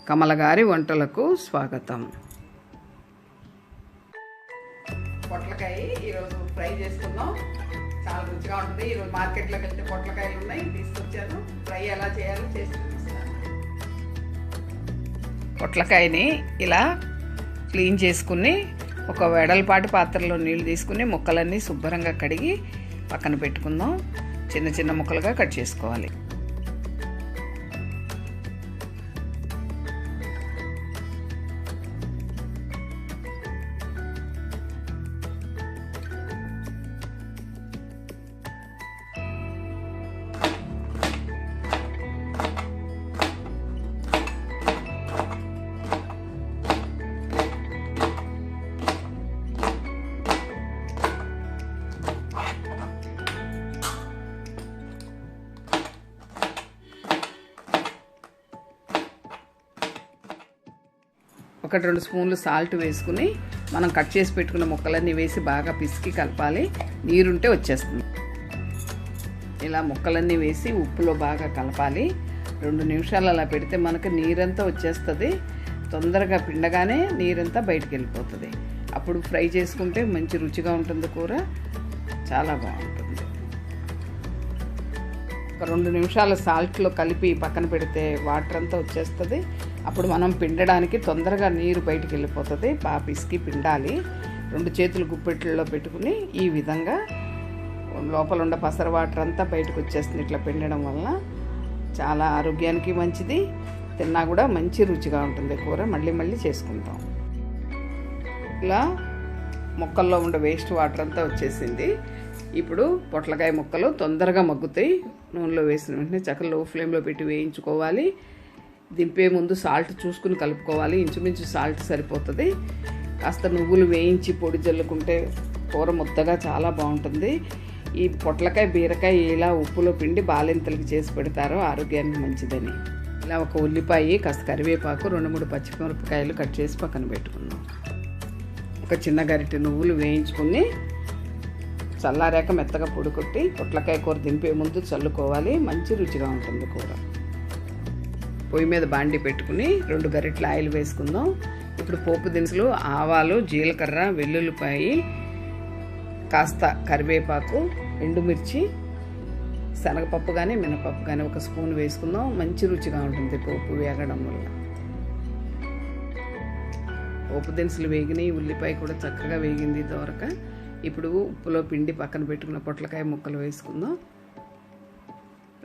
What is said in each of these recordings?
కమల గారి వంటలకు స్వాగతం. పొట్లకాయ ఈరోజు ఫ్రై చేసుకుందాం. చాలా రుచిగా ఉంటుంది. ఈరోజు మార్కెట్లోకి వెళ్తే పొట్లకాయలు ఉన్నాయి, తీసుకొచ్చాను. ఫ్రై ఎలా చేయాలో చేసి చూపిస్తాను. పొట్లకాయని ఇలా క్లీన్ చేసుకుని ఒక వెడల్పాటి పాత్రలో నీళ్లు తీసుకుని ముక్కలన్నీ శుభ్రంగా కడిగి పక్కన పెట్టుకుందాం. చిన్న చిన్న ముక్కలుగా కట్ చేసుకోవాలి. ఒకటి 2 స్పూన్లు సాల్ట్ వేసుకుని మనం కట్ చేసి పెట్టుకున్న ముక్కలన్నీ వేసి బాగా పిసికి కలపాలి. నీరుంటే వచ్చేస్తుంది. ఇలా ముక్కలన్నీ వేసి ఉప్పులో బాగా కలపాలి. 2 నిమిషాలు అలా పెడితే మనకు నీరంతా వచ్చేస్తుంది. తొందరగా పిండగానే నీరంతా బయటికి వెళ్ళిపోతుంది. అప్పుడు ఫ్రై చేసుకుంటే మంచి రుచిగా ఉంటుంది. కూర చాలా బాగుంటుంది. ఒక 2 నిమిషాలు సాల్ట్లో కలిపి పక్కన పెడితే వాటర్ అంతా వచ్చేస్తుంది. అప్పుడు మనం పిండడానికి తొందరగా నీరు బయటికి వెళ్ళిపోతుంది. బాగా పిసికి పిండాలి. 2 చేతులు గుప్పెట్లలో పెట్టుకుని ఈ విధంగా లోపల ఉన్న పసర వాటర్ అంతా బయటకు వచ్చేస్తుంది. ఇట్లా పిండడం వల్ల చాలా ఆరోగ్యానికి మంచిది. తిన్నా కూడా మంచి రుచిగా ఉంటుంది. కూర మళ్ళీ మళ్ళీ చేసుకుంటాం. ఇలా మొక్కల్లో ఉండే వేస్ట్ వాటర్ అంతా వచ్చేసింది. ఇప్పుడు పొట్లకాయ ముక్కలు తొందరగా మగ్గుతాయి. నూనెలో వేసిన వెంటనే చక్కగా లో ఫ్లేమ్లో పెట్టి వేయించుకోవాలి. దింపే ముందు సాల్ట్ చూసుకుని కలుపుకోవాలి. ఇంచుమించు సాల్ట్ సరిపోతుంది. కాస్త నువ్వులు వేయించి పొడి జల్లుకుంటే కూర ముద్దగా చాలా బాగుంటుంది. ఈ పొట్లకాయ బీరకాయ ఇలా ఉప్పులో పిండి బాలింతలకి చేసి పెడతారో ఆరోగ్యానికి మంచిదని. ఇలా ఒక ఉల్లిపాయ, కాస్త కరివేపాకు, 2-3 పచ్చిమిరపకాయలు కట్ చేసి పక్కన పెట్టుకున్నాం. ఒక చిన్న గరిటె నువ్వులు వేయించుకుని చల్లారాక మెత్తగా పొడి కొట్టి పొట్లకాయ కూర దింపే ముందు చల్లుకోవాలి. మంచి రుచిగా ఉంటుంది కూర. పొయ్యి మీద బాండి పెట్టుకుని 2 గరిటెల ఆయిల్ వేసుకుందాం. ఇప్పుడు పోపు దినుసులు, ఆవాలు, జీలకర్ర, వెల్లుల్లిపాయి, కాస్త కరివేపాకు, ఎండుమిర్చి, శనగపప్పు కానీ మినపప్పు కానీ 1 స్పూన్ వేసుకుందాం. మంచి రుచిగా ఉంటుంది పోపు వేగడం వల్ల. పోపు దినుసులు వేగినాయి, ఉల్లిపాయ కూడా చక్కగా వేగింది దోరక. ఇప్పుడు ఉప్పులో పిండి పక్కన పెట్టుకున్న పొట్లకాయ ముక్కలు వేసుకుందాం.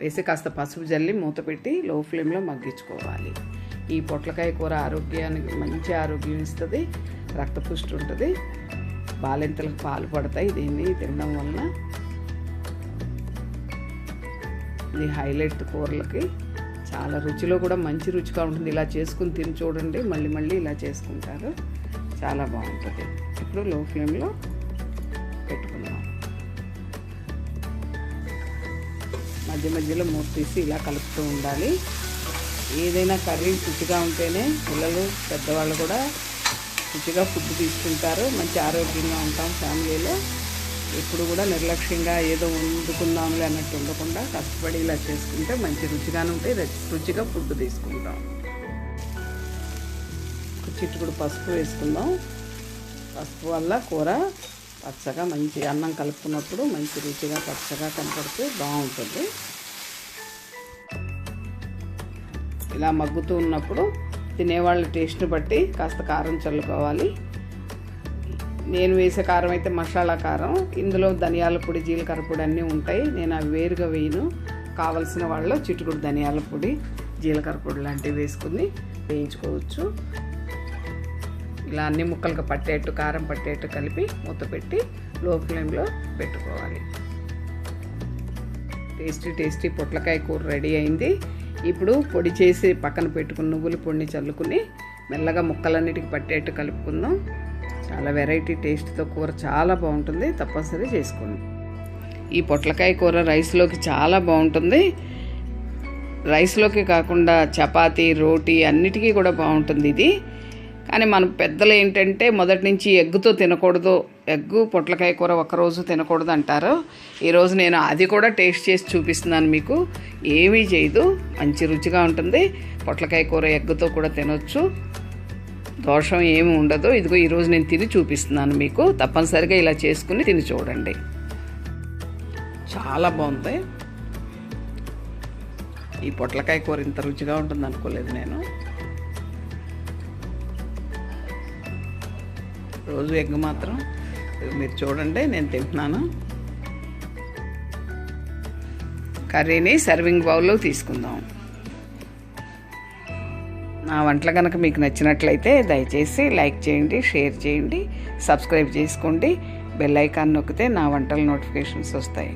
వేసి కాస్త పసుపు జల్లి మూత పెట్టి లో ఫ్లేమ్లో మగ్గించుకోవాలి. ఈ పొట్లకాయ కూర ఆరోగ్యానికి మంచి ఆరోగ్యం ఇస్తుంది. రక్తపుష్టి ఉంటుంది. బాలింతలకు పాలు పడతాయి దీన్ని తినడం వలన. ఇది హైలైట్ కూరలకి. చాలా రుచిలో కూడా మంచి రుచిగా ఉంటుంది. ఇలా చేసుకుని తిని చూడండి. మళ్ళీ మళ్ళీ ఇలా చేసుకుంటారు. చాలా బాగుంటుంది. ఇప్పుడు లో ఫ్లేమ్లో పెట్టుకుందాం. మధ్య మధ్యలో మూత తీసి ఇలా కలుపుతూ ఉండాలి. ఏదైనా కర్రీ రుచిగా ఉంటేనే పిల్లలు, పెద్దవాళ్ళు కూడా రుచిగా ఫుడ్ తీసుకుంటారు. మంచి ఆరోగ్యంగా ఉంటాం. ఫ్యామిలీలో ఎప్పుడు కూడా నిర్లక్ష్యంగా ఏదో వండుకుందాంలే అన్నట్టు ఉండకుండా కష్టపడి ఇలా చేసుకుంటే మంచి రుచిగానే ఉంటే రుచిగా ఫుడ్ తీసుకుంటాం. ఒక చిటికెడు పసుపు వేసుకుందాం. పసుపు వల్ల కూర పచ్చగా మంచి అన్నం కలుపుకున్నప్పుడు మంచి రుచిగా పచ్చగా కనపడుతూ బాగుంటుంది. ఇలా మగ్గుతూ ఉన్నప్పుడు తినేవాళ్ళ టేస్ట్ని బట్టి కాస్త కారం చల్లుకోవాలి. నేను వేసే కారం అయితే మసాలా కారం. ఇందులో ధనియాల పొడి, జీలకర్ర పొడి అన్నీ ఉంటాయి. నేను అవి వేరుగా వేయను. కావలసిన వాళ్ళు చిటికెడు ధనియాల పొడి, జీలకర్ర పొడి లాంటివి వేసుకుని వేయించుకోవచ్చు. ఇలా అన్ని ముక్కలకు పట్టేట్టు, కారం పట్టేట్టు కలిపి మూత పెట్టి లో ఫ్లేమ్లో పెట్టుకోవాలి. టేస్టీ పొట్లకాయ కూర రెడీ అయింది. ఇప్పుడు పొడి చేసి పక్కన పెట్టుకుని నువ్వుల పొడిని చల్లుకుని మెల్లగా ముక్కలన్నిటికి పట్టేట్టు కలుపుకుందాం. చాలా వెరైటీ టేస్ట్తో కూర చాలా బాగుంటుంది. తప్పనిసరి చేసుకోండి. ఈ పొట్లకాయ కూర రైస్లోకి చాలా బాగుంటుంది. రైస్లోకి కాకుండా చపాతీ, రోటీ అన్నిటికీ కూడా బాగుంటుంది ఇది. కానీ మన పెద్దలు ఏంటంటే మొదటి నుంచి ఎగ్గుతో తినకూడదు, ఎగ్గు పొట్లకాయ కూర ఒక్కరోజు తినకూడదు అంటారు. ఈరోజు నేను అది కూడా టేస్ట్ చేసి చూపిస్తున్నాను మీకు. ఏమీ చేయదు, మంచి రుచిగా ఉంటుంది. పొట్లకాయ కూర ఎగ్గుతో కూడా తినొచ్చు, దోషం ఏమి ఉండదు. ఇదిగో ఈరోజు నేను తిని చూపిస్తున్నాను మీకు. తప్పనిసరిగా ఇలా చేసుకుని తిని చూడండి, చాలా బాగుంది. ఈ పొట్లకాయ కూర ఇంత రుచిగా ఉంటుంది అనుకోలేదు నేను. రోజు ఎగ్ మాత్రం మీరు చూడండి, నేను తింటున్నాను. కర్రీని సర్వింగ్ బౌల్లో తీసుకుందాం. నా వంటలు కనుక మీకు నచ్చినట్లయితే దయచేసి లైక్ చేయండి, షేర్ చేయండి, సబ్స్క్రైబ్ చేసుకోండి. బెల్ ఐకాన్ నొక్కితే నా వంటల నోటిఫికేషన్స్ వస్తాయి.